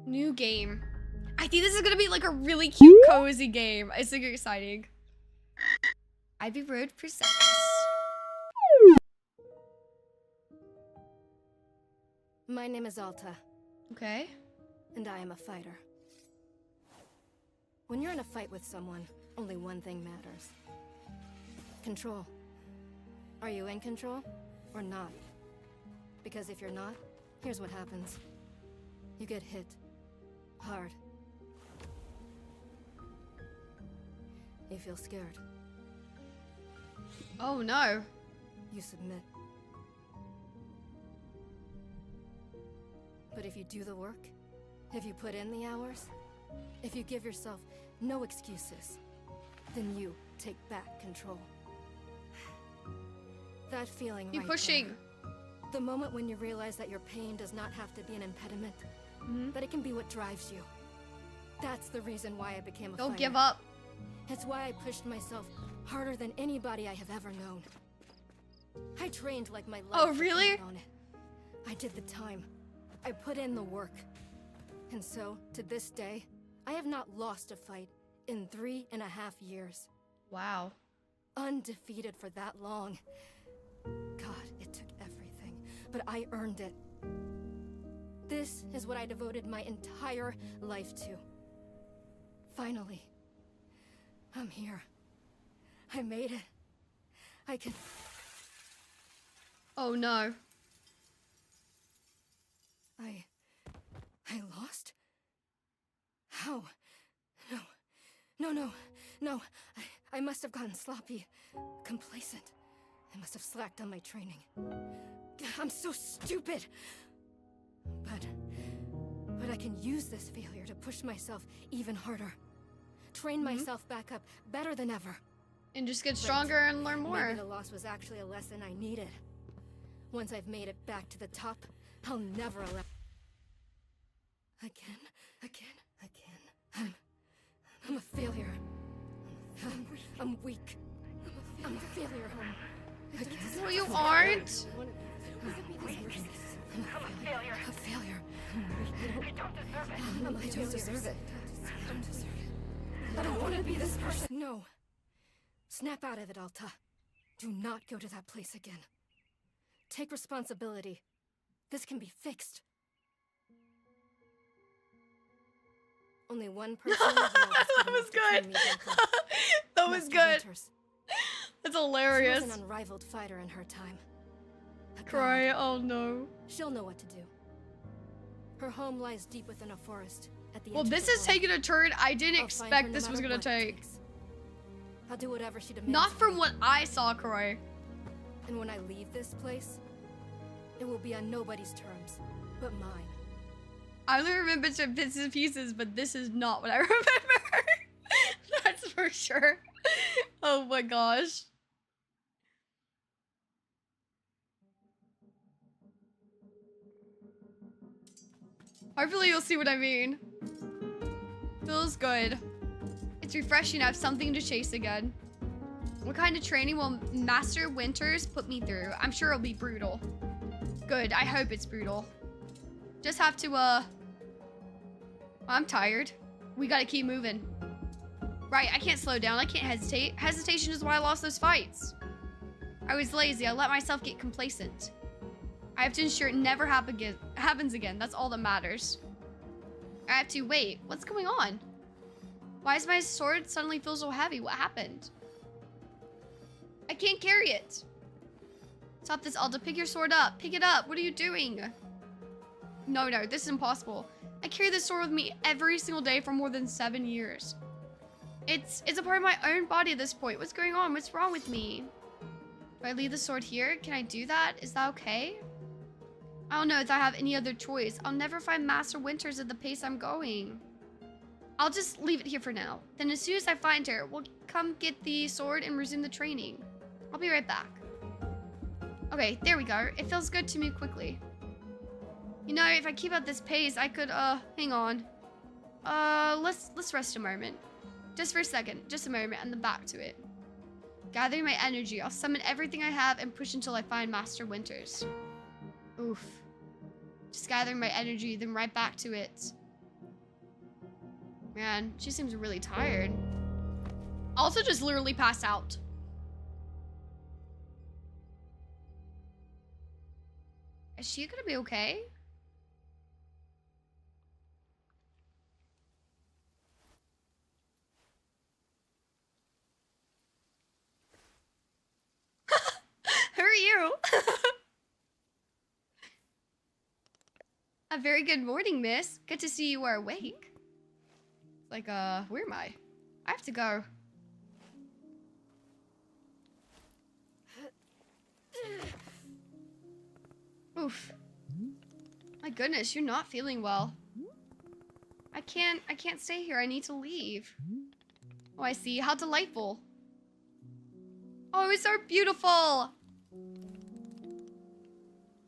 New game. I think this is gonna be like a really cute, cozy game. It's super exciting. Ivy Road presents. My name is Alta. Okay. And I am a fighter. When you're in a fight with someone, only one thing matters. Control. Are you in control or not? Because if you're not, here's what happens. You get hit. Hard. You feel scared. Oh no. You submit. But if you do the work, if you put in the hours, if you give yourself no excuses, then you take back control. That feeling Keep right pushing. there, the moment when you realize that your pain does not have to be an impediment, that it can be what drives you. That's the reason why I became a fighter. Don't give up. It's why I pushed myself harder than anybody I have ever known. I trained like my life Oh, really? depended on it. I did the time. I put in the work. And so, to this day, I have not lost a fight in 3.5 years. Wow. Undefeated for that long. God, it took everything, but I earned it. This is what I devoted my entire life to. Finally, I'm here. I made it. I can... Oh no. I lost? How? No. I must have gotten sloppy, complacent. I must have slacked on my training. I'm so stupid. But I can use this failure to push myself even harder. Train myself back up better than ever. And just get stronger and learn more. Maybe the loss was actually a lesson I needed. Once I've made it back to the top, I'll never allow... Again. I'm a failure. I'm weak. I'm a failure. No, you aren't. I'm a failure. I don't deserve it. I don't want to be this person. No. Snap out of it, Alta. Do not go to that place again. Take responsibility. This can be fixed. Only one person in the world That was good. That was good. That's hilarious. She was an unrivaled fighter in her time. Cry, oh no. She'll know what to do. Her home lies deep within a forest at the edge Well, of this the is world. taking a turn I didn't I'll find her expect no this was matter gonna what it take. takes. I'll do whatever she demands. Not of from me. what I saw, Croy. And when I leave this place, it will be on nobody's terms, but mine. I only remember some bits and pieces, but this is not what I remember. That's for sure. Oh my gosh. Hopefully you'll see what I mean. Feels good. It's refreshing to have something to chase again. What kind of training will Master Winters put me through? I'm sure it'll be brutal. Good, I hope it's brutal. Just have to, I'm tired. We gotta keep moving. Right, I can't slow down, I can't hesitate. Hesitation is why I lost those fights. I was lazy, I let myself get complacent. I have to ensure it never happens again, that's all that matters. I have to, wait, what's going on? Why is my sword suddenly feel so heavy? What happened? I can't carry it. Stop this, Alta, pick your sword up. Pick it up, what are you doing? No, this is impossible. I carry this sword with me every single day for more than 7 years. It's a part of my own body at this point. What's going on? What's wrong with me? Do I leave the sword here? Can I do that? Is that okay? I don't know if I have any other choice. I'll never find Master Winters at the pace I'm going. I'll just leave it here for now. Then as soon as I find her, we'll come get the sword and resume the training. I'll be right back. Okay, there we go. It feels good to move quickly. You know, if I keep up this pace, I could, hang on. Let's rest a moment. Just for a second, just a moment, and then back to it. Gathering my energy, I'll summon everything I have and push until I find Master Winters. Oof. Just gathering my energy, then right back to it. Man, she seems really tired. Also just literally passed out. Is she gonna be okay? Who are you? A very good morning, miss. Good to see you are awake. Like, where am I? I have to go. Oof. My goodness, you're not feeling well. I can't stay here. I need to leave. Oh, I see. How delightful. Oh, it's so beautiful.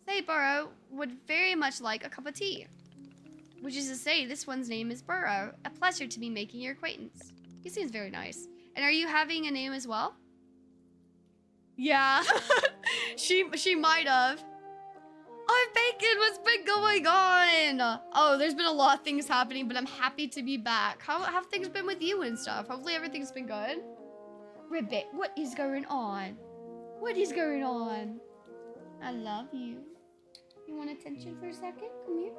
Say, Burrow would very much like a cup of tea. Which is to say, this one's name is Burrow. A pleasure to be making your acquaintance. He seems very nice. And are you having a name as well? Yeah. she might have. Oh, Bacon, what's been going on? Oh, there's been a lot of things happening, but I'm happy to be back. How have things been with you and stuff? Hopefully everything's been good. Ribbit, what is going on? What is going on? I love you. You want attention for a second? Come here.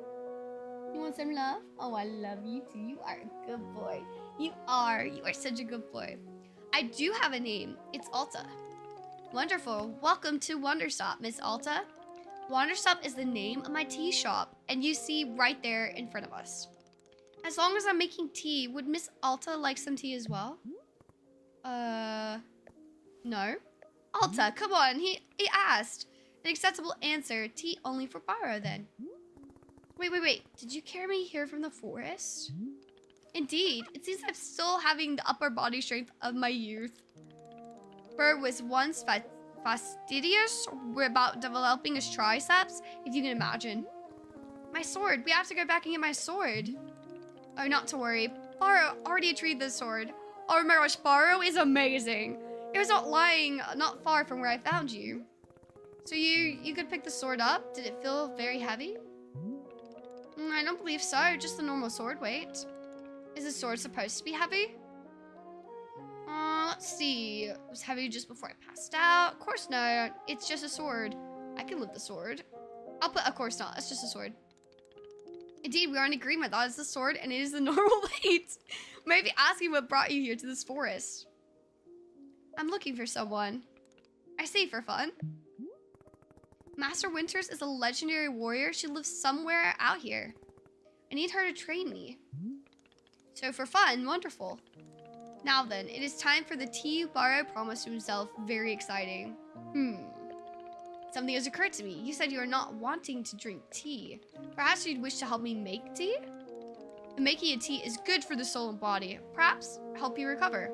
You want some love? Oh, I love you too. You are a good boy. You are such a good boy. I do have a name. It's Alta. Wonderful. Welcome to Wanderstop, Miss Alta. Wanderstop is the name of my tea shop, and you see right there in front of us. As long as I'm making tea, would Miss Alta like some tea as well? No. Alta, come on, he asked. An acceptable answer, tea only for Burrow then. Wait, did you carry me here from the forest? Indeed, it seems I'm still having the upper body strength of my youth. Burrow was once fastidious about developing his triceps, if you can imagine. My sword, we have to go back and get my sword. Oh, not to worry, Burrow already retrieved the sword. Oh my gosh, Burrow is amazing. It was not far from where I found you. So you could pick the sword up. Did it feel very heavy? I don't believe so, just the normal sword weight. Is the sword supposed to be heavy? Let's see. It was heavy just before I passed out. Of course not. It's just a sword. I can lift the sword. Of course not. It's just a sword. Indeed, we are in agreement. That is the sword and it is the normal weight. Maybe asking what brought you here to this forest. I'm looking for someone. I say for fun. Master Winters is a legendary warrior. She lives somewhere out here. I need her to train me. So for fun, wonderful. Now then, it is time for the tea Burrow promised to himself. Very exciting. Something has occurred to me. You said you are not wanting to drink tea. Perhaps you'd wish to help me make tea? The making of tea is good for the soul and body. Perhaps help you recover.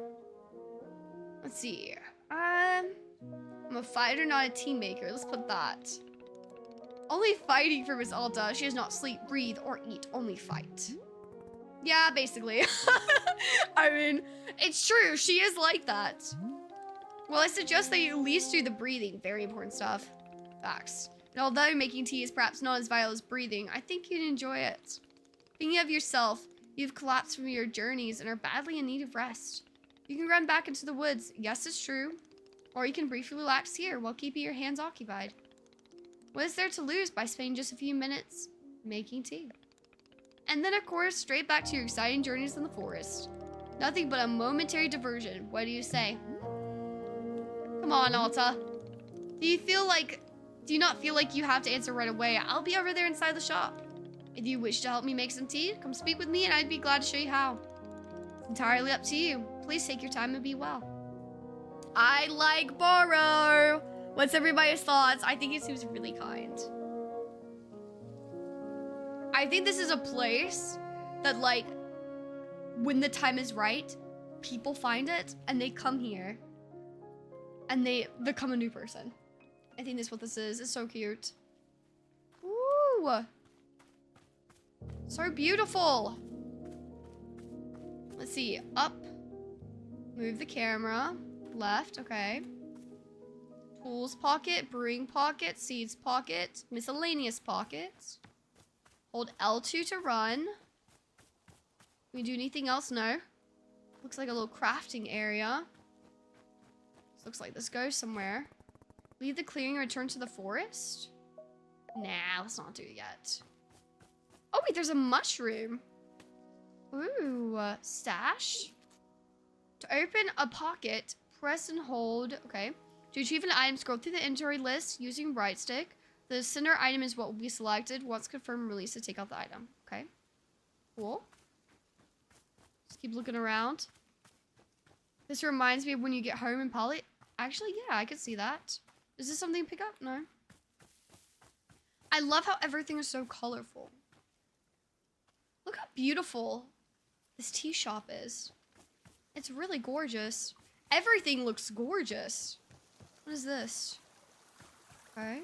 Let's see. I'm a fighter, not a tea maker. Let's put that. Only fighting for Miss Alta. She does not sleep, breathe, or eat. Only fight. Yeah, basically. I mean, it's true. She is like that. Well, I suggest that you at least do the breathing. Very important stuff. Facts. And although making tea is perhaps not as vital as breathing, I think you'd enjoy it. Thinking of yourself, you've collapsed from your journeys and are badly in need of rest. You can run back into the woods. Yes, it's true. Or you can briefly relax here while keeping your hands occupied. What is there to lose by spending just a few minutes making tea? And then, of course, straight back to your exciting journeys in the forest. Nothing but a momentary diversion. What do you say? Come on, Alta. Do you not feel like you have to answer right away? I'll be over there inside the shop. If you wish to help me make some tea, come speak with me and I'd be glad to show you how. It's entirely up to you. Please take your time and be well. I like Burrow. What's everybody's thoughts? I think he seems really kind. I think this is a place that, like, when the time is right, people find it and they come here and they become a new person. I think that's what this is. It's so cute. Ooh. So beautiful. Let's see. Up. Move the camera. Left. Okay. Tools pocket. Brewing pocket. Seeds pocket. Miscellaneous pocket. Hold L2 to run. Can we do anything else? No. Looks like a little crafting area. This looks like this goes somewhere. Leave the clearing and return to the forest? Nah, let's not do it yet. Oh, wait, there's a mushroom. Ooh, stash. To open a pocket, press and hold. Okay. To achieve an item, scroll through the inventory list using right stick. The center item is what will be selected. Once confirmed, release to take out the item. Okay. Cool. Just keep looking around. This reminds me of when you get home and Polly. Actually, yeah, I could see that. Is this something to pick up? No. I love how everything is so colorful. Look how beautiful this tea shop is. It's really gorgeous. Everything looks gorgeous. What is this? Okay.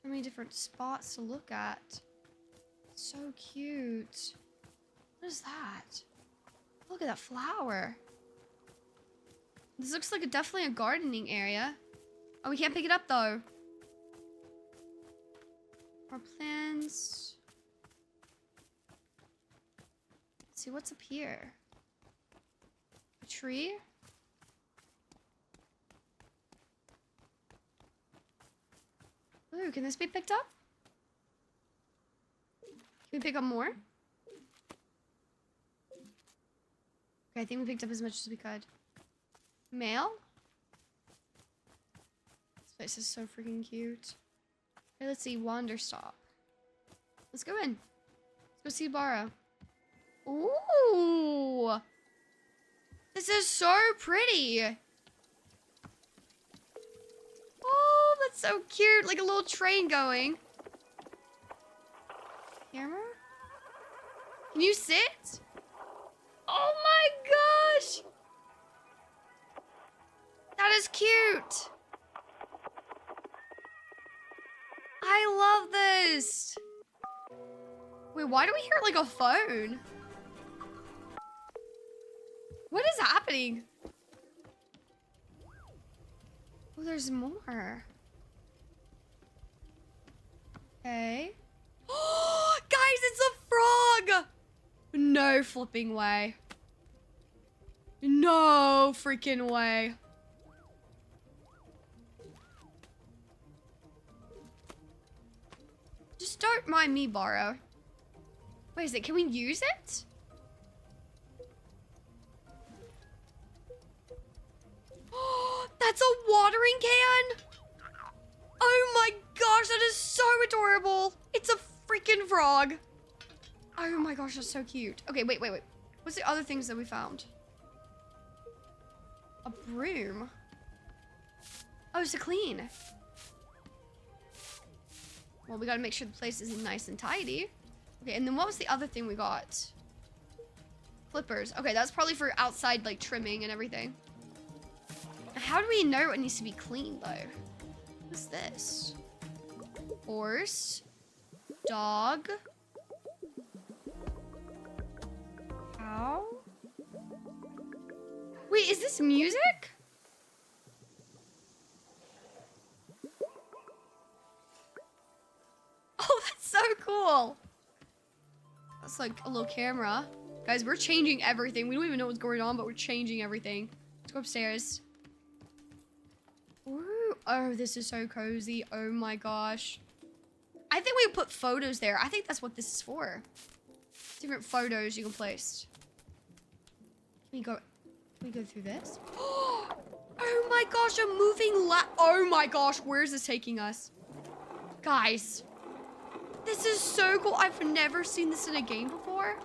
So many different spots to look at. So cute. What is that? Look at that flower. This looks like definitely a gardening area. Oh, we can't pick it up though. More plants. Let's see what's up here. A tree? Ooh, can this be picked up? Can we pick up more? Okay, I think we picked up as much as we could. Mail? This place is so freaking cute. Okay, let's see. Wanderstop. Let's go in. Let's go see Bara. Ooh! This is so pretty! Oh, that's so cute. Like a little train going. Camera? Can you sit? Oh my gosh! That is cute! I love this! Wait, why do we hear like a phone? What is happening? Oh, there's more. Okay. Oh, guys, it's a frog! No flipping way. No freaking way. Just don't mind me, Borrow. Wait, is it? Can we use it? Oh, that's a watering can? Oh my gosh, that is so adorable. It's a freaking frog. Oh my gosh, that's so cute. Okay, wait. What's the other things that we found? A broom. Oh, it's to clean. Well, we gotta make sure the place is nice and tidy. Okay, and then what was the other thing we got? Clippers. Okay, that's probably for outside, like, trimming and everything. How do we know it needs to be cleaned, though? What's this? Horse. Dog. Cow. Wait, is this music? Oh, that's so cool. That's like a little camera. Guys, we're changing everything. We don't even know what's going on, but we're changing everything. Let's go upstairs. Ooh. Oh, this is so cozy. Oh my gosh. I think we put photos there. I think that's what this is for. Different photos you can place. Can we go through this? Oh my gosh, a moving oh my gosh, where is this taking us? Guys, this is so cool. I've never seen this in a game before.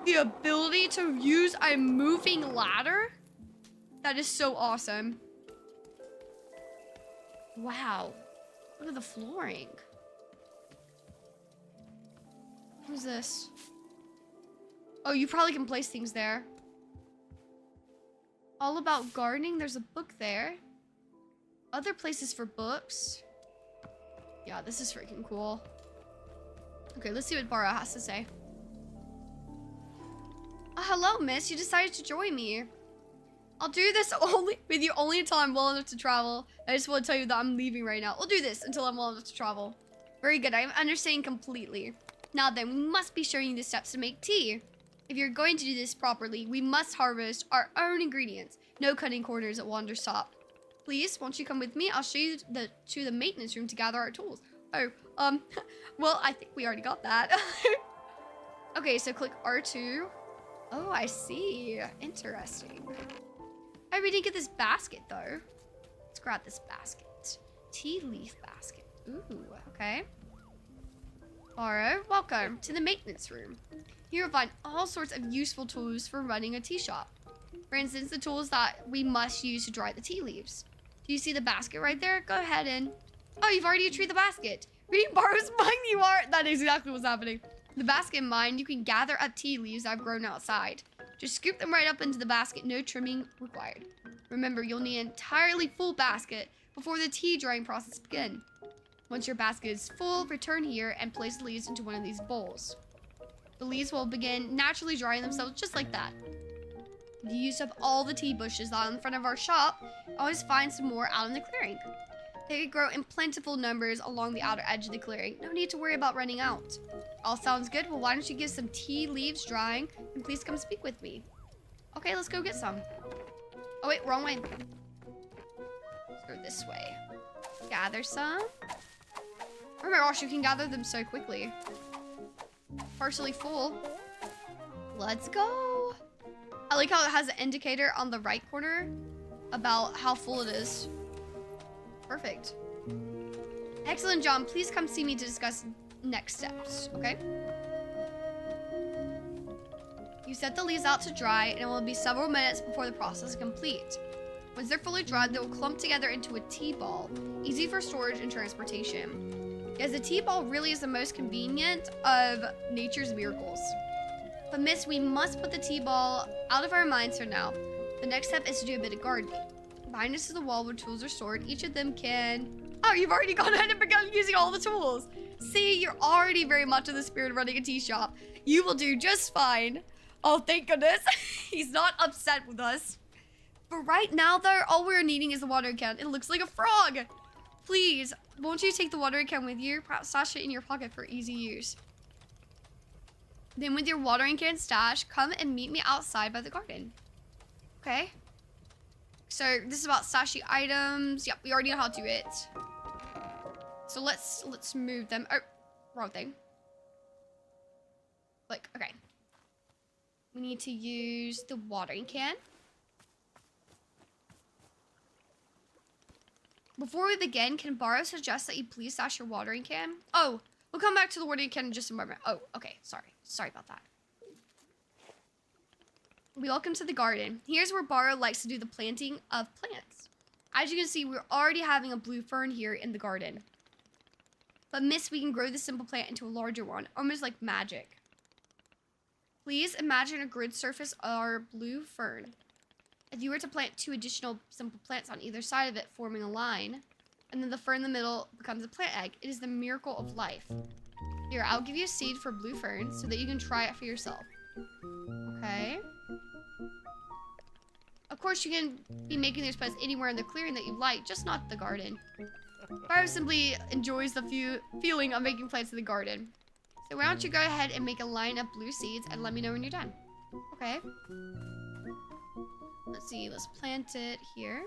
The ability to use a moving ladder. That is so awesome. Wow. Look at the flooring. What is this? Oh, you probably can place things there. All about gardening. There's a book there. Other places for books. Yeah, this is freaking cool. Okay, let's see what Bara has to say. Hello, miss. You decided to join me. I'll do this with you only until I'm well enough to travel. I just want to tell you that I'm leaving right now. I'll do this until I'm well enough to travel. Very good. I understand completely. Now then, we must be showing you the steps to make tea. If you're going to do this properly, we must harvest our own ingredients. No cutting corners at Wanderstop. Please, won't you come with me? I'll show you to the maintenance room to gather our tools. Oh, well, I think we already got that. Okay, so click R2. Oh, I see. Interesting. Oh, we didn't get this basket, though. Let's grab this basket. Tea leaf basket. Ooh, okay. Borrow, welcome to the maintenance room. Here you'll find all sorts of useful tools for running a tea shop. For instance, the tools that we must use to dry the tea leaves. Do you see the basket right there? Go ahead and... Oh, you've already retrieved the basket. Reading Borrow's mind, you are... That is exactly what's happening. The basket in mind, you can gather up tea leaves I've grown outside. Just scoop them right up into the basket, no trimming required. Remember, you'll need an entirely full basket before the tea drying process begins. Once your basket is full, return here and place the leaves into one of these bowls. The leaves will begin naturally drying themselves just like that. If you used up all the tea bushes that are in front of our shop, always find some more out in the clearing. They could grow in plentiful numbers along the outer edge of the clearing. No need to worry about running out. All sounds good. Well, why don't you give some tea leaves drying and please come speak with me. Okay, let's go get some. Oh wait, wrong way. Let's go this way. Gather some. Oh my gosh, you can gather them so quickly. Partially full. Let's go. I like how it has an indicator on the right corner about how full it is. Perfect. Excellent, John. Please come see me to discuss next steps, okay? You set the leaves out to dry, and it will be several minutes before the process is complete. Once they're fully dried, they will clump together into a tea ball, easy for storage and transportation. Yes, the tea ball really is the most convenient of nature's miracles. But miss, we must put the tea ball out of our minds for now. The next step is to do a bit of gardening. Behind us is the wall where tools are stored. Each of them can... Oh, you've already gone ahead and begun using all the tools. See, you're already very much in the spirit of running a tea shop. You will do just fine. Oh, thank goodness. He's not upset with us. But right now, though, all we're needing is the watering can. It looks like a frog. Please, won't you take the watering can with you? Perhaps stash it in your pocket for easy use. Then with your watering can stash, come and meet me outside by the garden. Okay. So this is about stashing items. Yep, we already know how to do it. So let's move them. Oh, wrong thing. Click, okay. We need to use the watering can. Before we begin, can Borrow suggest that you please stash your watering can? Oh, we'll come back to the watering can in just a moment. Oh, okay, sorry about that. Welcome to the garden. Here's where Borrow likes to do the planting of plants. As you can see, we're already having a blue fern here in the garden. But miss, we can grow this simple plant into a larger one, almost like magic. Please imagine a grid surface of our blue fern. If you were to plant 2 additional simple plants on either side of it, forming a line, and then the fern in the middle becomes a plant egg, it is the miracle of life. Here, I'll give you a seed for blue fern so that you can try it for yourself. Okay. Of course, you can be making these plants anywhere in the clearing that you like, just not the garden. Borrow simply enjoys the feeling of making plants in the garden. So why don't you go ahead and make a line of blue seeds and let me know when you're done. Okay. Let's see, let's plant it here.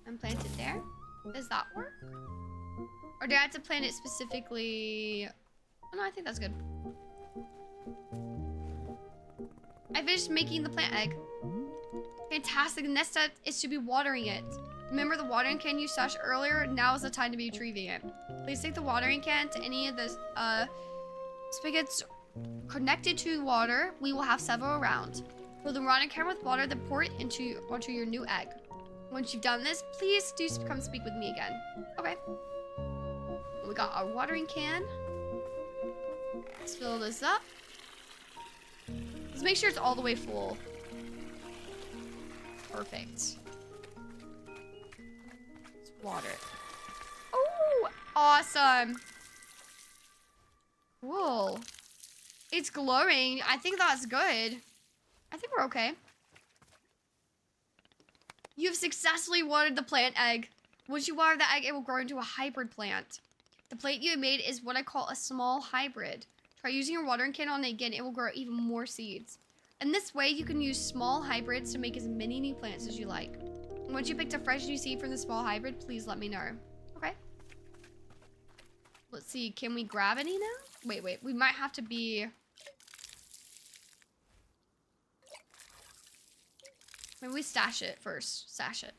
And plant it there. Does that work? Or do I have to plant it specifically? Oh no, I think that's good. I finished making the plant egg. Fantastic, the next step is to be watering it. Remember the watering can you stashed earlier? Now is the time to be retrieving it. Please take the watering can to any of the spigots connected to the water. We will have several around. Fill the watering can with water, then pour it onto your new egg. Once you've done this, please do come speak with me again. Okay. We got our watering can. Let's fill this up. Let's make sure it's all the way full. Perfect. Let's water it. Oh, awesome. Cool. It's glowing. I think that's good. I think we're okay. You've successfully watered the plant egg. Once you water the egg, it will grow into a hybrid plant. The plant you have made is what I call a small hybrid. Try using your watering can on it again, it will grow even more seeds. And this way, you can use small hybrids to make as many new plants as you like. Once you picked a fresh new seed from the small hybrid, please let me know. Okay. Let's see, can we grab any now? Wait, we might have to be... Maybe we stash it first. Stash it.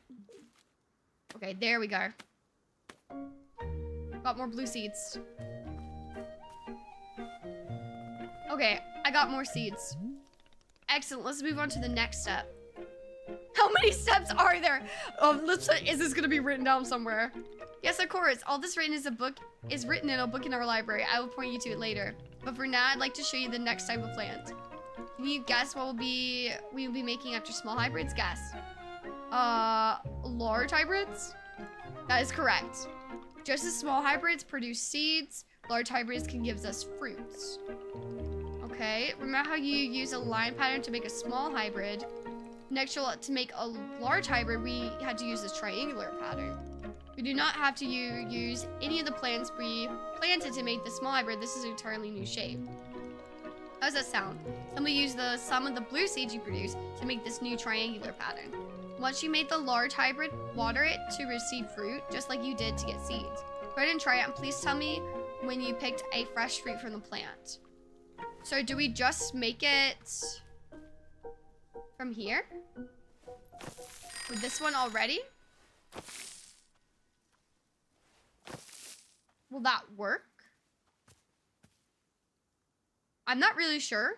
Okay, there we go. Got more blue seeds. Okay, I got more seeds. Excellent, let's move on to the next step. How many steps are there? Is this gonna be written down somewhere? Yes, of course. All this written is written in a book in our library. I will point you to it later. But for now, I'd like to show you the next type of plant. Can you guess what we will be making after small hybrids? Guess. Large hybrids? That is correct. Just as small hybrids produce seeds, large hybrids can give us fruits. Okay, remember how you use a line pattern to make a small hybrid? Next, to make a large hybrid, we had to use this triangular pattern. We do not have to use any of the plants we planted to make the small hybrid. This is an entirely new shape. How does that sound? Then we use some of the blue seeds you produce to make this new triangular pattern. Once you made the large hybrid, water it to receive fruit, just like you did to get seeds. Go ahead and try it, and please tell me when you picked a fresh fruit from the plant. So do we just make it from here? With this one already? Will that work? I'm not really sure.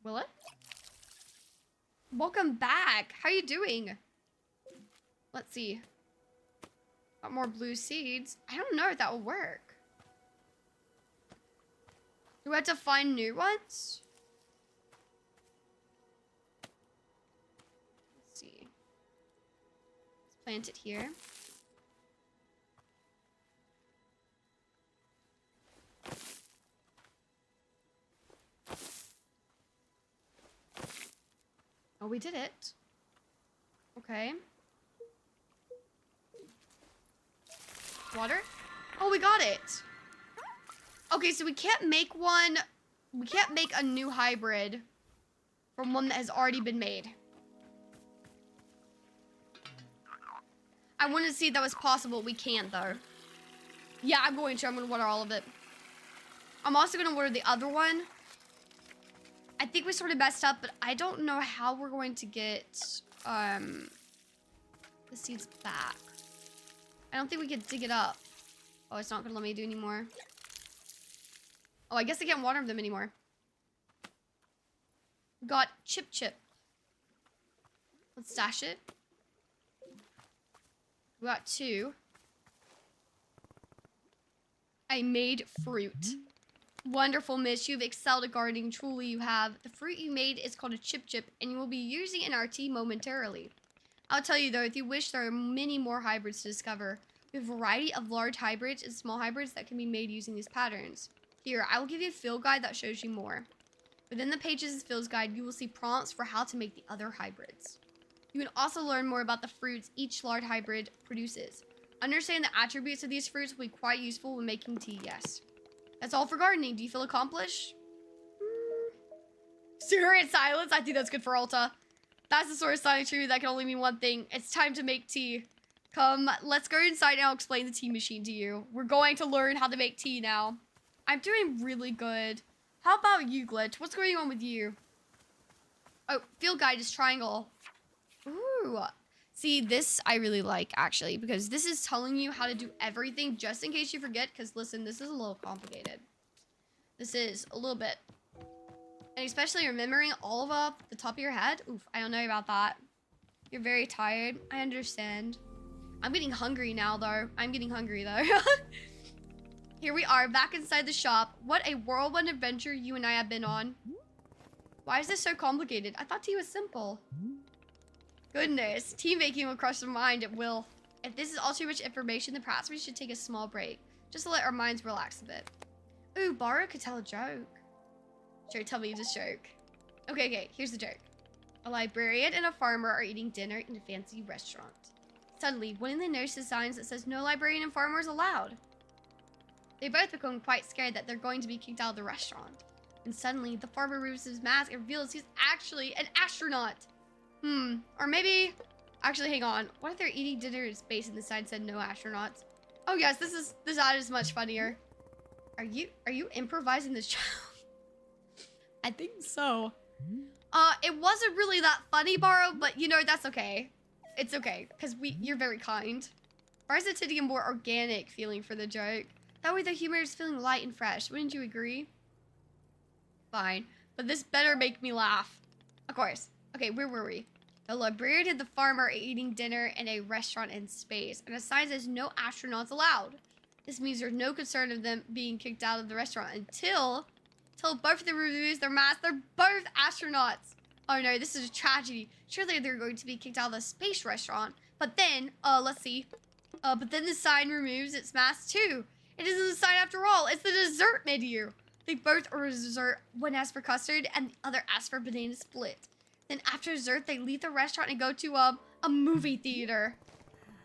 Will it? Welcome back. How you doing? Let's see. Got more blue seeds. I don't know if that will work. Do we have to find new ones? Let's see. Let's plant it here. Oh, we did it. Okay. Water? Oh, we got it. Okay, so we can't make one. We can't make a new hybrid from one that has already been made. I wanted to see if that was possible. We can't, though. Yeah, I'm going to water all of it. I'm also going to water the other one. I think we sort of messed up, but I don't know how we're going to get the seeds back. I don't think we can dig it up. Oh, it's not going to let me do anymore. Oh, I guess I can't water them anymore. Got Chip. Let's stash it. We got 2. I made fruit. Wonderful, miss. You've excelled at gardening. Truly, you have. The fruit you made is called a Chip, and you will be using in our tea momentarily. I'll tell you, though, if you wish, there are many more hybrids to discover. We have a variety of large hybrids and small hybrids that can be made using these patterns. Here, I will give you a field guide that shows you more. Within the pages of the field guide, you will see prompts for how to make the other hybrids. You can also learn more about the fruits each large hybrid produces. Understanding the attributes of these fruits will be quite useful when making tea, yes. That's all for gardening. Do you feel accomplished? Serious silence? I think that's good for Alta. That's the sort of silent truth that can only mean one thing. It's time to make tea. Come, let's go inside and I'll explain the tea machine to you. We're going to learn how to make tea now. I'm doing really good. How about you, Glitch? What's going on with you? Oh, field guide is triangle. Ooh. See, this I really like, actually, because this is telling you how to do everything just in case you forget, because, listen, this is a little complicated. This is a little bit. And especially remembering all of off the top of your head. Oof, I don't know about that. You're very tired. I understand. I'm getting hungry now, though. Here we are, back inside the shop. What a whirlwind adventure you and I have been on. Why is this so complicated? I thought tea was simple. Goodness, tea making will crush the mind, it will. If this is all too much information, then perhaps we should take a small break. Just to let our minds relax a bit. Ooh, Baru could tell a joke. Sure, tell me this joke. Okay, here's the joke. A librarian and a farmer are eating dinner in a fancy restaurant. Suddenly, one of them notices signs that says no librarian and farmers allowed. They both become quite scared that they're going to be kicked out of the restaurant. And suddenly, the farmer removes his mask and reveals he's actually an astronaut. Or maybe... Actually, hang on. What if they're eating dinner in space and the sign said no astronauts? Oh yes, this ad is much funnier. Are you improvising this show? I think so. It wasn't really that funny, Borrow, but you know, that's okay. It's okay, because you're very kind. Why is it taking a more organic feeling for the joke? That way the humor is feeling light and fresh. Wouldn't you agree? Fine, but this better make me laugh. Of course. Okay, where were we? The librarian and the farmer are eating dinner in a restaurant in space, and a sign says no astronauts allowed. This means there's no concern of them being kicked out of the restaurant until both of them remove their masks. They're both astronauts. Oh no, this is a tragedy. Surely they're going to be kicked out of the space restaurant. But then, let's see. But then the sign removes its mask too. It isn't a sign after all. It's the dessert menu. They both order dessert. One asks for custard and the other asks for banana split. Then after dessert, they leave the restaurant and go to a movie theater.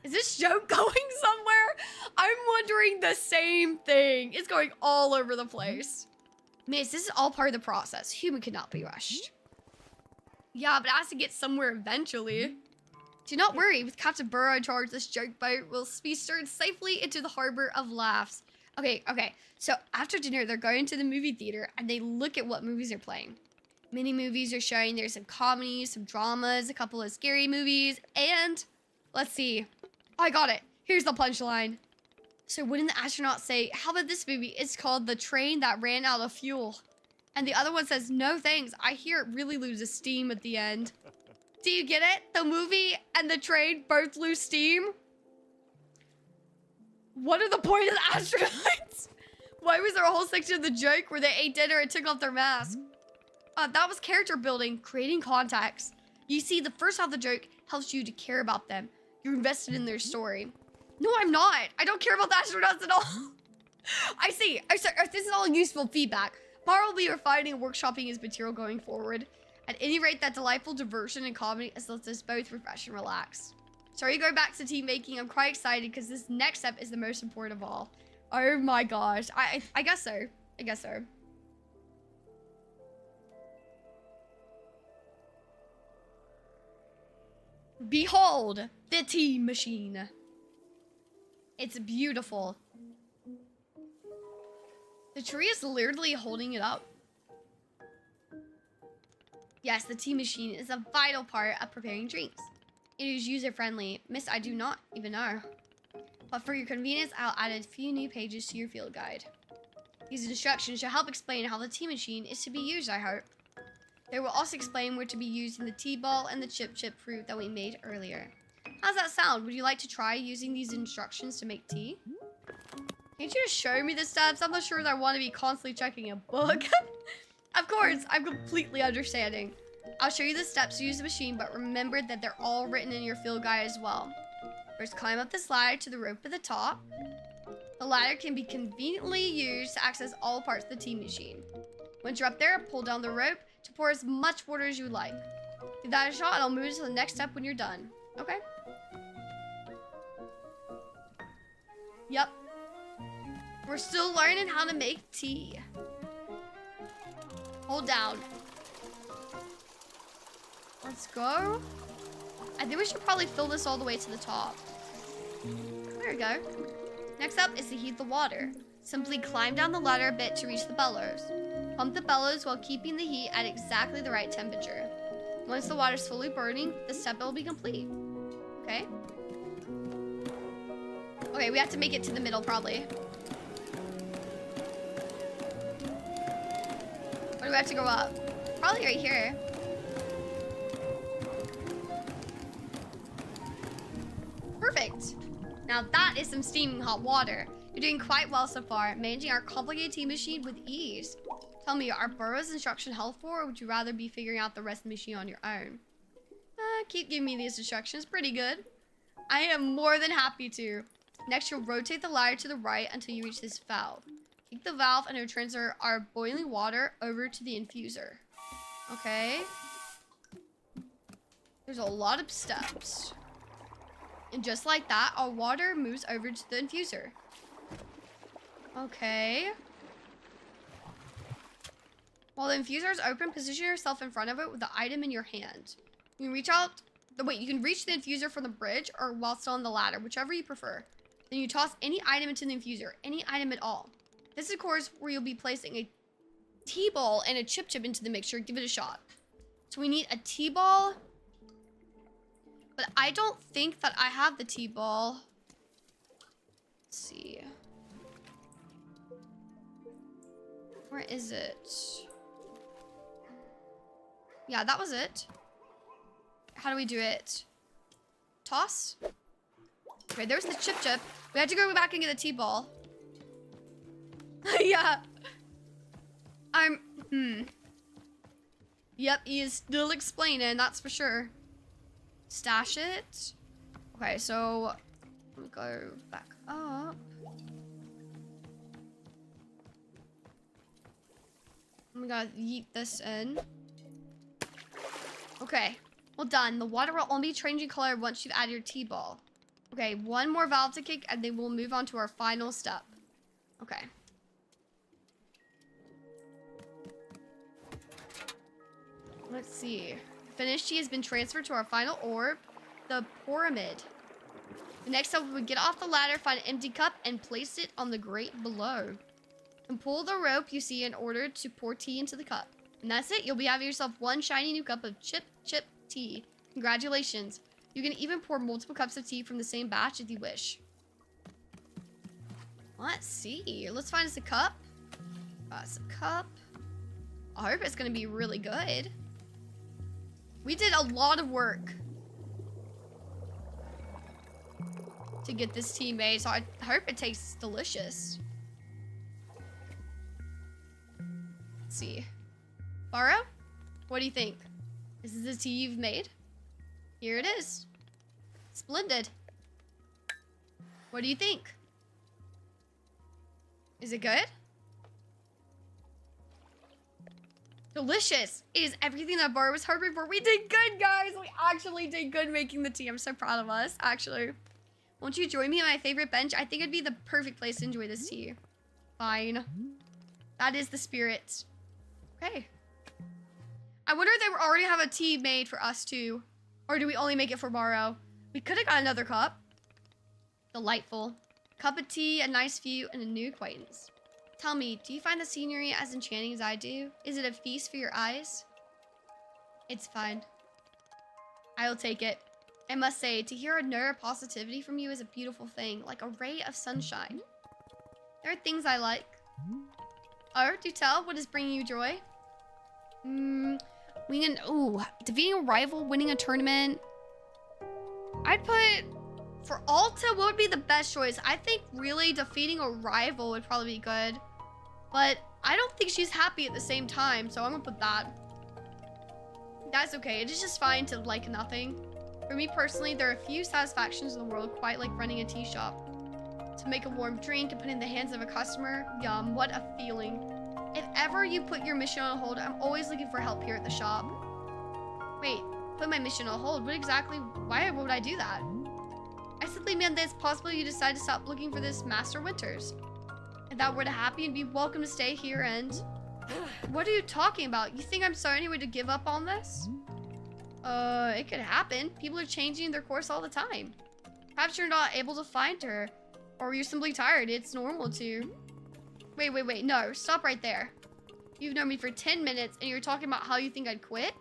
Is this show going somewhere? I'm wondering the same thing. It's going all over the place. Miss, this is all part of the process. Human cannot be rushed. Yeah, but it has to get somewhere eventually. Do not worry. With Captain Burrow in charge, this joke boat will be steered safely into the harbor of laughs. Okay. So after dinner, they're going to the movie theater and they look at what movies are playing. Many movies are showing. There's some comedies, some dramas, a couple of scary movies, and let's see. Oh, I got it. Here's the punchline. So wouldn't the astronaut say, how about this movie? It's called The Train That Ran Out of Fuel. And the other one says, no thanks. I hear it really loses steam at the end. Do you get it? The movie and the train both lose steam? What are the point of the astronauts? Why was there a whole section of the joke where they ate dinner and took off their mask? That was character building, creating context. You see, the first half of the joke helps you to care about them. You're invested in their story. No, I'm not. I don't care about the astronauts at all. I see. This is all useful feedback. Bar will be refining and workshopping his material going forward. At any rate, that delightful diversion and comedy has left us both refreshed and relaxed. Sorry, going back to team making. I'm quite excited because this next step is the most important of all. Oh my gosh. I guess so. I guess so. Behold, the tea machine. It's beautiful. The tree is literally holding it up. Yes, the tea machine is a vital part of preparing drinks. It is user-friendly. Miss, I do not even know. But for your convenience, I'll add a few new pages to your field guide. These instructions should help explain how the tea machine is to be used, I hope. They will also explain where to be using the tea ball and the chip fruit that we made earlier. How's that sound? Would you like to try using these instructions to make tea? Can't you just show me the steps? I'm not sure that I want to be constantly checking a book. Of course, I'm completely understanding. I'll show you the steps to use the machine, but remember that they're all written in your field guide as well. First, climb up this ladder to the rope at the top. The ladder can be conveniently used to access all parts of the tea machine. Once you're up there, pull down the rope to pour as much water as you like. Give that a shot and I'll move to the next step when you're done. Okay? Yep. We're still learning how to make tea. Hold down. Let's go. I think we should probably fill this all the way to the top. There we go. Next up is to heat the water. Simply climb down the ladder a bit to reach the bellows. Pump the bellows while keeping the heat at exactly the right temperature. Once the water's fully burning, the step will be complete. Okay. Okay, we have to make it to the middle probably. Or do we have to go up? Probably right here. Perfect. Now that is some steaming hot water. You're doing quite well so far, managing our complicated tea machine with ease. Tell me, are Burrow's instructions helpful, or would you rather be figuring out the rest of the machine on your own? Keep giving me these instructions. Pretty good. I am more than happy to. Next, you'll rotate the ladder to the right until you reach this valve. Kick the valve and it will transfer our boiling water over to the infuser. Okay. There's a lot of steps. And just like that, our water moves over to the infuser. Okay. While the infuser is open, position yourself in front of it with the item in your hand. You can reach you can reach the infuser from the bridge or while still on the ladder, whichever you prefer. Then you toss any item into the infuser, any item at all. This is, of course, where you'll be placing a T-ball and a chip into the mixture. Give it a shot. So we need a T-ball. But I don't think that I have the T-ball. Let's see. Where is it? Yeah, that was it. How do we do it? Toss? Okay, there's the chip. We have to go back and get the T-ball. Yeah. Yep, he is still explaining, that's for sure. Stash it. Okay, so let me go back up. We gotta yeet this in. Okay, well done. The water will only be changing color once you've added your T-ball. Okay, one more valve to kick and then we'll move on to our final step. Okay. Let's see. Finished tea has been transferred to our final orb, the pyramid. The next step, we get off the ladder, find an empty cup, and place it on the grate below. And pull the rope you see in order to pour tea into the cup. And that's it. You'll be having yourself one shiny new cup of chip tea. Congratulations. You can even pour multiple cups of tea from the same batch if you wish. Let's see. Let's find us a cup. That's a cup. I hope it's going to be really good. We did a lot of work to get this tea made, so I hope it tastes delicious. Let's see. Baro, what do you think? Is this the tea you've made? Here it is. Splendid. What do you think? Is it good? Delicious. It is everything that Baro was hoping for. We did good, guys. We actually did good making the tea. I'm so proud of us, actually. Won't you join me on my favorite bench? I think it'd be the perfect place to enjoy this tea. Fine. That is the spirit. Okay. I wonder if they already have a tea made for us too. Or do we only make it for Baro? We could have got another cup. Delightful. Cup of tea, a nice view, and a new acquaintance. Tell me, do you find the scenery as enchanting as I do? Is it a feast for your eyes? It's fine. I'll take it. I must say, to hear a note of positivity from you is a beautiful thing, like a ray of sunshine. There are things I like. Oh, do tell, what is bringing you joy? Defeating a rival, winning a tournament. I'd put, for Alta, what would be the best choice? I think really defeating a rival would probably be good. But I don't think she's happy at the same time, so I'm gonna put that. That's okay, it is just fine to like nothing. For me personally, there are few satisfactions in the world quite like running a tea shop. To make a warm drink and put it in the hands of a customer, yum, what a feeling. If ever you put your mission on hold, I'm always looking for help here at the shop. Wait, put my mission on hold? Why would I do that? I simply meant that it's possible you decide to stop looking for this Master Winters. If that were to happen, you'd be welcome to stay here and... What are you talking about? You think I'm sorry anyway to give up on this? It could happen. People are changing their course all the time. Perhaps you're not able to find her. Or you're simply tired. It's normal to... Wait. No, stop right there. You've known me for 10 minutes and you're talking about how you think I'd quit?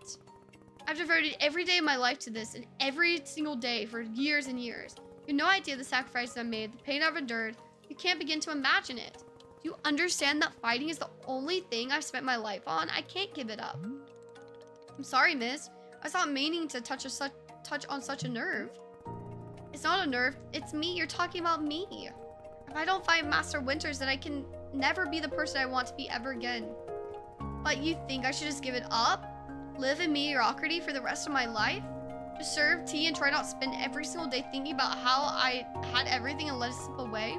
I've devoted every day of my life to this and every single day for years and years. You have no idea the sacrifices I've made, the pain I've endured. You can't begin to imagine it. Do you understand that fighting is the only thing I've spent my life on? I can't give it up. I'm sorry, miss. I was not meaning to touch on such a nerve. It's not a nerve. It's me. You're talking about me. If I don't find Master Winters, then I can never be the person I want to be ever again. But you think I should just give it up? Live in mediocrity for the rest of my life? Just serve tea and try not to spend every single day thinking about how I had everything and let it slip away?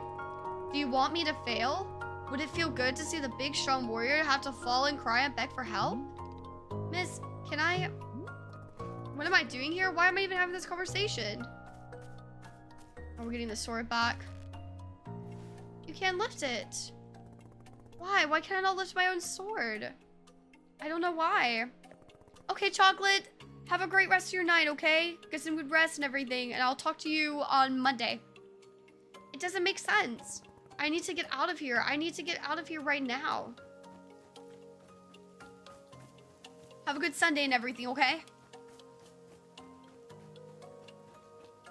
Do you want me to fail? Would it feel good to see the big strong warrior have to fall and cry and beg for help? Miss, can I... What am I doing here? Why am I even having this conversation? Are we getting the sword back? You can't lift it. Why? Why can't I not lift my own sword? I don't know why. Okay, Chocolate. Have a great rest of your night, okay? Get some good rest and everything, and I'll talk to you on Monday. It doesn't make sense. I need to get out of here. I need to get out of here right now. Have a good Sunday and everything, okay?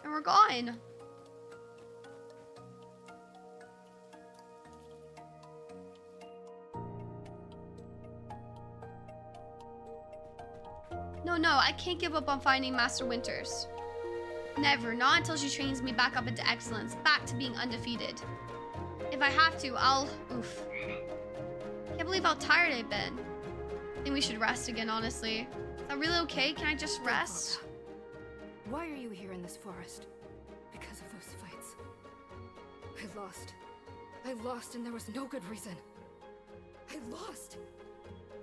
And we're gone. No, I can't give up on finding Master Winters. Never, not until she trains me back up into excellence, back to being undefeated. If I have to, oof. Can't believe how tired I've been. I think we should rest again, honestly. Is that really okay? Can I just rest? Why are you here in this forest? Because of those fights. I lost. I lost and there was no good reason. I lost.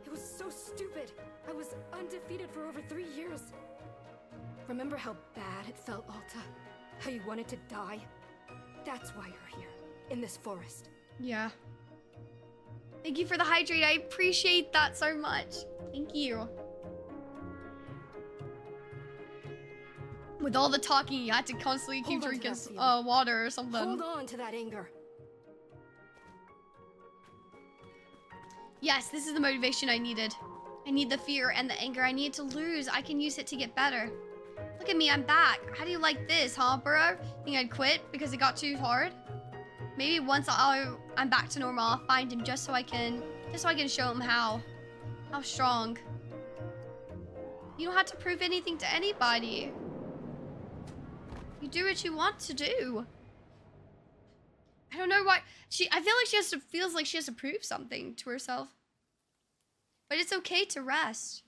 It was so stupid. I was undefeated for over 3 years. Remember how bad it felt, Alta? How you wanted to die? That's why you're here, in this forest. Yeah. Thank you for the hydrate. I appreciate that so much. Thank you. With all the talking, you had to constantly keep drinking water or something. Hold on to that anger. Yes, this is the motivation I needed. I need the fear and the anger I need to lose. I can use it to get better. Look at me, I'm back. How do you like this, huh, Burrow? Think I'd quit because it got too hard? Maybe once I'm back to normal, I'll find him just so I can show him how strong. You don't have to prove anything to anybody. You do what you want to do. I don't know why I feel like feels like she has to prove something to herself. But it's okay to rest.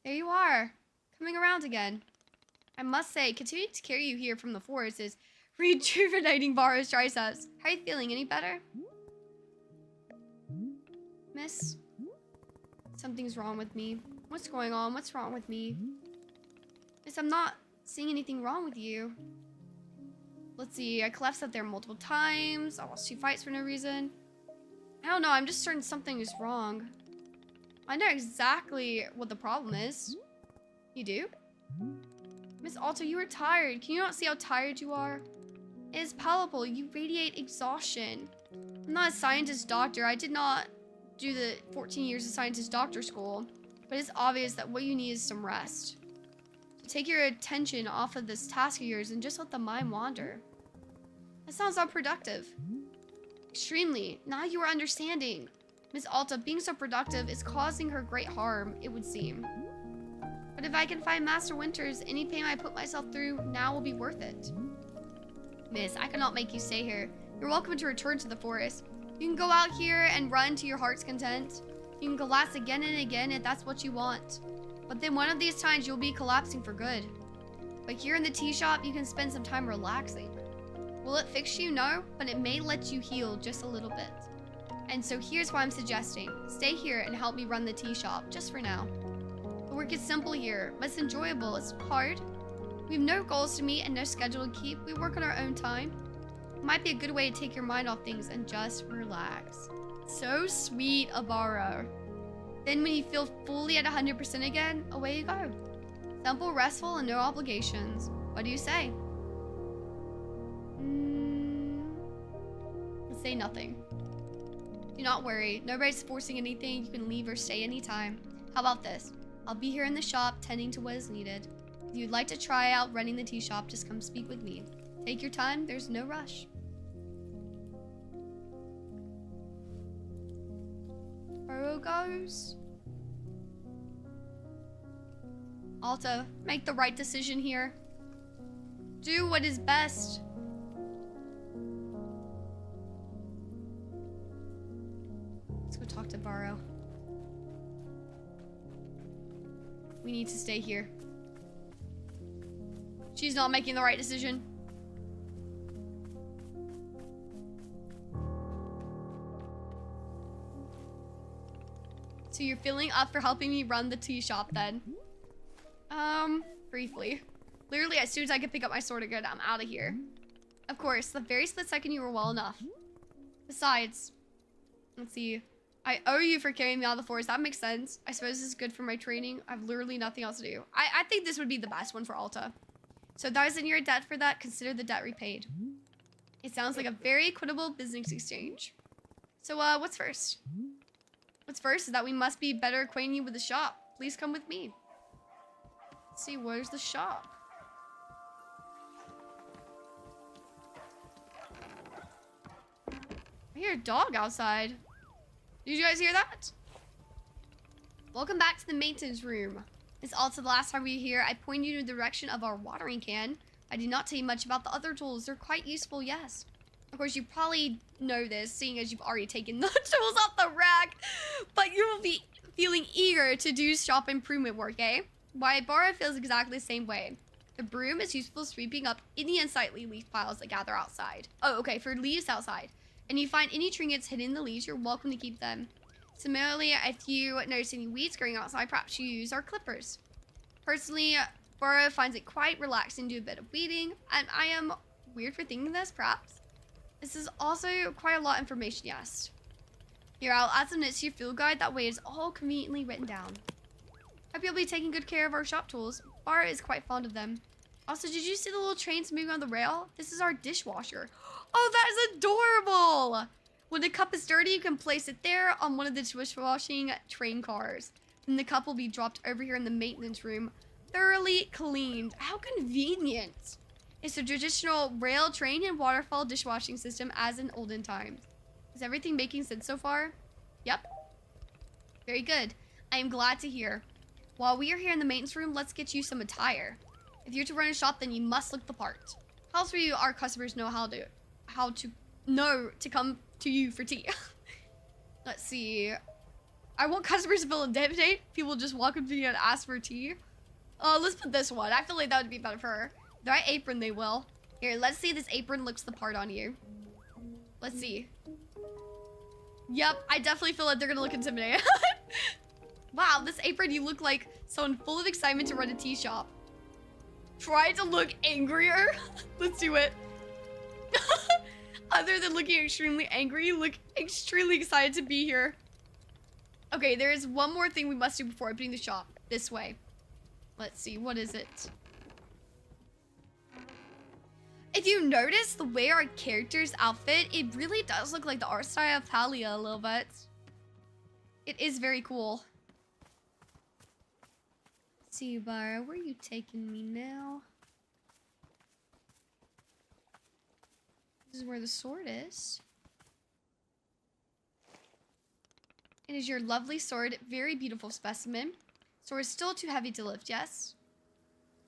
There you are, coming around again. I must say, continuing to carry you here from the forest is rejuvenating Barrow's triceps. How are you feeling? Any better? Miss? Something's wrong with me. What's going on? What's wrong with me? Miss, I'm not seeing anything wrong with you. Let's see, I collapsed up there multiple times. I lost 2 fights for no reason. I don't know, I'm just certain something is wrong. I know exactly what the problem is. You do? Miss Alta, you are tired. Can you not see how tired you are? It is palpable. You radiate exhaustion. I'm not a scientist doctor. I did not do the 14 years of scientist doctor school. But it's obvious that what you need is some rest. Take your attention off of this task of yours and just let the mind wander. That sounds unproductive. Extremely. Now you are understanding. Miss Alta, being so productive is causing her great harm, it would seem. But if I can find Master Winters, any pain I put myself through now will be worth it. Miss, I cannot make you stay here. You're welcome to return to the forest. You can go out here and run to your heart's content. You can collapse again and again if that's what you want. But then one of these times you'll be collapsing for good. But here in the tea shop, you can spend some time relaxing. Will it fix you? No, but it may let you heal just a little bit. And so here's why I'm suggesting. Stay here and help me run the tea shop, just for now. The work is simple here, but it's enjoyable. It's hard. We have no goals to meet and no schedule to keep. We work on our own time. It might be a good way to take your mind off things and just relax. So sweet, Abaro. Then when you feel fully at 100% again, away you go. Simple, restful, and no obligations. What do you say? Let's say nothing. Do not worry. Nobody's forcing anything. You can leave or stay anytime. How about this? I'll be here in the shop, tending to what is needed. If you'd like to try out running the tea shop, just come speak with me. Take your time. There's no rush. Burrow goes. Alta, make the right decision here. Do what is best. Let's go talk to Burrow. We need to stay here. She's not making the right decision. So you're feeling up for helping me run the tea shop then? Briefly. Literally, as soon as I can pick up my sword again, I'm out of here. Of course, the very split second you were well enough. Besides, let's see. I owe you for carrying me out of the forest. That makes sense. I suppose this is good for my training. I have literally nothing else to do. I think this would be the best one for Alta. So if I was in your debt for that, consider the debt repaid. It sounds like a very equitable business exchange. So, what's first? What's first is that we must be better acquainted with the shop. Please come with me. Let's see, where's the shop? I hear a dog outside. Did you guys hear that? Welcome back to the maintenance room. It's also the last time we were here. I pointed you in the direction of our watering can. I did not tell you much about the other tools. They're quite useful, yes. Of course, you probably know this, seeing as you've already taken the tools off the rack. But you will be feeling eager to do shop improvement work, eh? Why, Bara feels exactly the same way. The broom is useful sweeping up any unsightly leaf piles that gather outside. Oh, okay, for leaves outside. And you find any trinkets hidden in the leaves, you're welcome to keep them. Similarly, if you notice any weeds growing outside, perhaps you use our clippers. Personally, Bara finds it quite relaxing to do a bit of weeding, and I am weird for thinking this, perhaps. This is also quite a lot of information, yes. Here, I'll add some notes to your field guide, that way it's all conveniently written down. Hope you'll be taking good care of our shop tools. Bara is quite fond of them. Also, did you see the little trains moving on the rail? This is our dishwasher. Oh, that is adorable! When the cup is dirty, you can place it there on one of the dishwashing train cars. Then the cup will be dropped over here in the maintenance room, thoroughly cleaned. How convenient! It's a traditional rail, train, and waterfall dishwashing system as in olden times. Is everything making sense so far? Yep. Very good. I am glad to hear. While we are here in the maintenance room, let's get you some attire. If you're to run a shop, then you must look the part. How else will you, our customers know how to come to you for tea? Let's see. I want customers to feel intimidated. People just walk up to me and ask for tea. Let's put this one. I feel like that would be better for her. The right apron, they will. Here, let's see if this apron looks the part on you. Let's see. Yep, I definitely feel like they're gonna look intimidated. Wow, this apron, you look like someone full of excitement to run a tea shop. Try to look angrier. Let's do it. Other than looking extremely angry, you look extremely excited to be here. Okay, there is one more thing we must do before opening the shop. This way. Let's see, what is it? If you notice the way our character's outfit, it really does look like the art style of Talia a little bit. It is very cool. Let's see, Bara, where are you taking me now? This is where the sword is. It is your lovely sword, very beautiful specimen. Sword is still too heavy to lift, yes?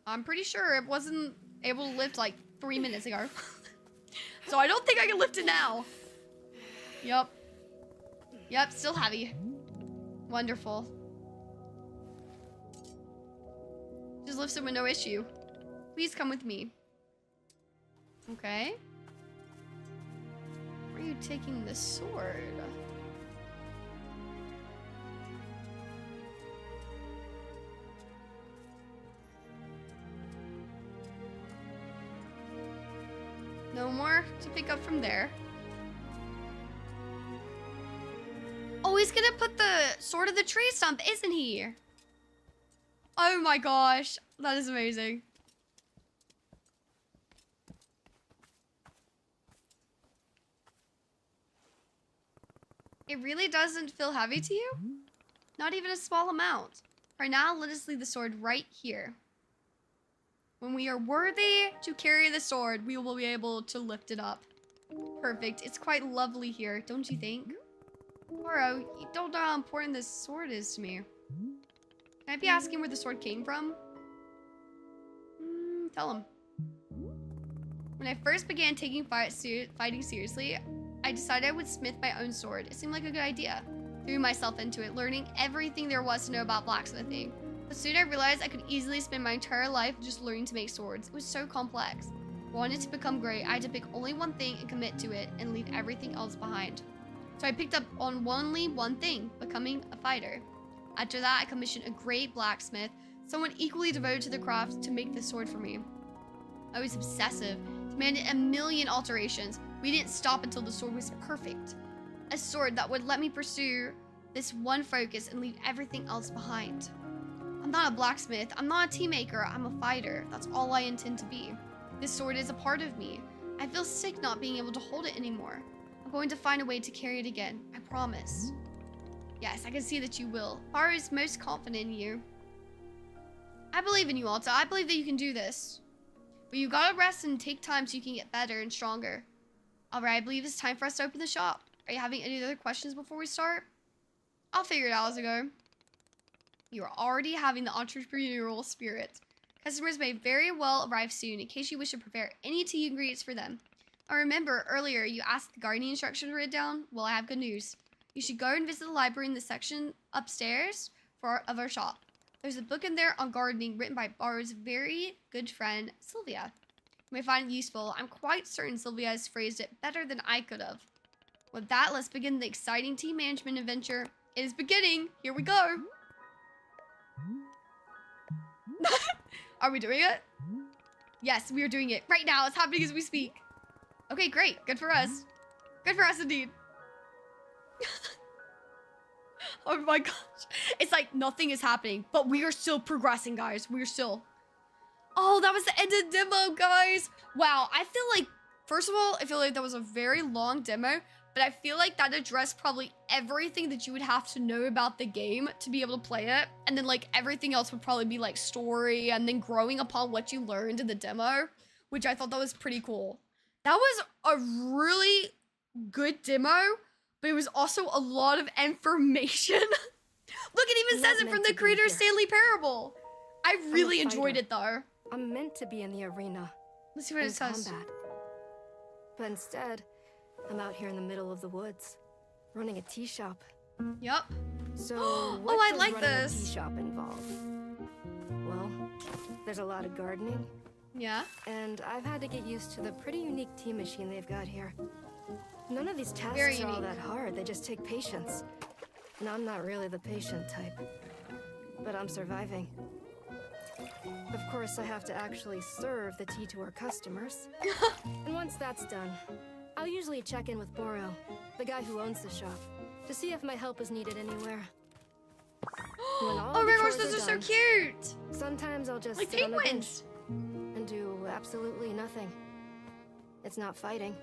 I'm pretty sure it wasn't able to lift like 3 minutes ago. So I don't think I can lift it now. Yup. Yep, still heavy. Wonderful. Just lifts it with no issue. Please come with me. Okay. Where are you taking the sword? No more to pick up from there. Oh, he's gonna put the sword of the tree stump, isn't he? Oh my gosh, that is amazing. It really doesn't feel heavy to you? Not even a small amount. Right now, let us leave the sword right here. When we are worthy to carry the sword, we will be able to lift it up. Perfect. It's quite lovely here, don't you think? Oro, you don't know how important this sword is to me. Can I be asking where the sword came from? Tell him. When I first began taking fighting seriously, I decided I would smith my own sword. It seemed like a good idea. Threw myself into it, learning everything there was to know about blacksmithing. But soon I realized I could easily spend my entire life just learning to make swords. It was so complex. Wanted to become great, I had to pick only one thing and commit to it and leave everything else behind. So I picked up on only one thing, becoming a fighter. After that, I commissioned a great blacksmith, someone equally devoted to the craft, to make this sword for me. I was obsessive, demanded a million alterations. We didn't stop until the sword was perfect. A sword that would let me pursue this one focus and leave everything else behind. I'm not a blacksmith, I'm not a tea maker, I'm a fighter. That's all I intend to be. This sword is a part of me. I feel sick not being able to hold it anymore. I'm going to find a way to carry it again, I promise. Yes, I can see that you will. Baru is most confident in you. I believe in you, Alta. I believe that you can do this. But you gotta rest and take time so you can get better and stronger. Alright, I believe it's time for us to open the shop. Are you having any other questions before we start? I'll figure it out as I go. You are already having the entrepreneurial spirit. Customers may very well arrive soon in case you wish to prepare any tea ingredients for them. I remember earlier you asked the gardening instructions written down. Well, I have good news. You should go and visit the library in the section upstairs of our shop. There's a book in there on gardening written by Baru's very good friend, Sylvia. You may find it useful. I'm quite certain Sylvia has phrased it better than I could have. With that, let's begin the exciting tea management adventure. It is beginning. Here we go. Are we doing it? Yes, we are doing it right now. It's happening as we speak. Okay, great. Good for us. Good for us indeed. Oh my gosh. It's like nothing is happening, but we are still progressing, guys. We are still. Oh, that was the end of the demo, guys. Wow, I feel like, first of all, I feel like that was a very long demo, but I feel like that addressed probably everything that you would have to know about the game to be able to play it. And then like everything else would probably be like story and then growing upon what you learned in the demo, which I thought that was pretty cool. That was a really good demo, but it was also a lot of information. Look, it even says it from the creator of Stanley Parable. I really enjoyed it though. I'm meant to be in the arena. Let's see what it says. Combat. But instead, I'm out here in the middle of the woods, running a tea shop. Yep. So what I does like running this. a tea shop involve? Well, there's a lot of gardening. Yeah. And I've had to get used to the pretty unique tea machine they've got here. None of these tasks Very are all unique. that hard. They just take patience. And I'm not really the patient type. But I'm surviving. Of course, I have to actually serve the tea to our customers. And once that's done, I'll usually check in with Boro, the guy who owns the shop, to see if my help is needed anywhere. When all Oh the my gosh, chores those are so done, cute. sometimes I'll just Like sit on the bench penguins. and do absolutely nothing. It's not fighting,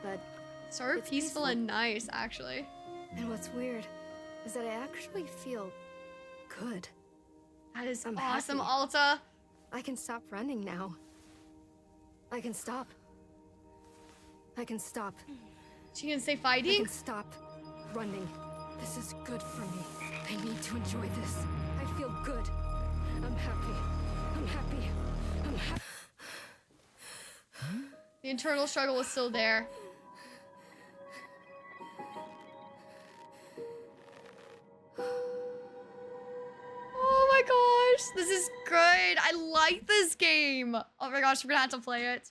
but So It's peaceful peaceful. and nice, actually. and what's weird is that I actually feel good. That is I'm awesome, happy. Alta. I can stop running now. I can stop. I can stop. She can say I fighting? can stop running. This is good for me. I need to enjoy this. I feel good. I'm happy. I'm happy. I'm happy. The internal struggle is still there. Oh my gosh, this is good. I like this game. Oh my gosh, we're gonna have to play it.